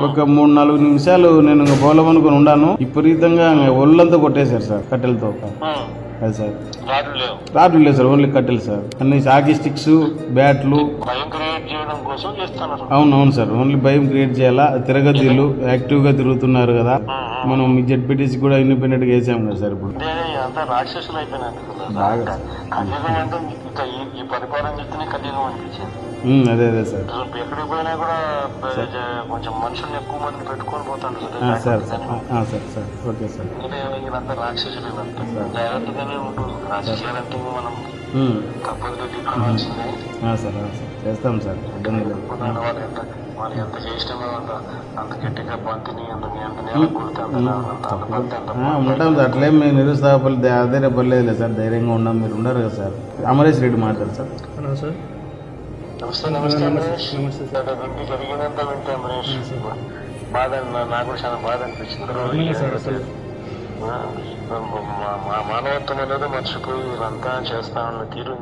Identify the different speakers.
Speaker 1: ఒక 3-4 నిమిషాలు నేను బోలమనుకొని ఉన్నాను. విపరీతంగా ఒళ్ళంతా కొట్టేశారు సార్ కట్టెలతో. అది సార్ రాడ్లు లేవు సార్, ఓన్లీ కట్టెలు సార్. అన్ని హాకీ స్టిక్స్, బ్యాట్లు. అవునవును సార్, ఓన్లీ భయం క్రియేట్ చేయాలా. తిరగతీళ్ళు యాక్టివ్ గా తిరుగుతున్నారు కదా, మనం జెడ్పీటీసీ కూడా ఇండిపెండెంట్ గా వేసాం కదా సార్. ఇప్పుడు బాగా అదే అదే సార్.
Speaker 2: ఎక్కడికి పోయినా కూడా కొంచెం మనుషుల్ని ఎక్కువ మంది పెట్టుకొని పోతాడు
Speaker 1: sir. Sir sir okay sir.
Speaker 2: వీళ్ళంతా రాక్షసులు, జాగ్రత్తగానే ఉంటుంది. రాక్షసులంటే మనం తప్పదు దిక్కువాల్సిందే.
Speaker 1: సార్ చేస్తాం సార్, ఇబ్బంది లేదు.
Speaker 2: వాళ్ళు ఎంత చేసినా అంత గట్టిగా బంతిని అంత నేల
Speaker 1: ఉంటాం సార్. అట్లేం మేము నిరుత్సాహపల్లి అదే పర్లేదు సార్, ధైర్యంగా ఉన్నాం. మీరు ఉన్నారు కదా సార్. అమరేష్ రెడ్డి మాట్లాడు సార్.
Speaker 2: సార్ నమస్తే అమరేష్. జరిగినంత వింటే అమరేష్ బాధ, నాకు కూడా చాలా బాధ అనిపించింది. మానవత్వం అనేది మర్చిపోయి వీళ్ళంతా చేస్తా ఉన్న తీరు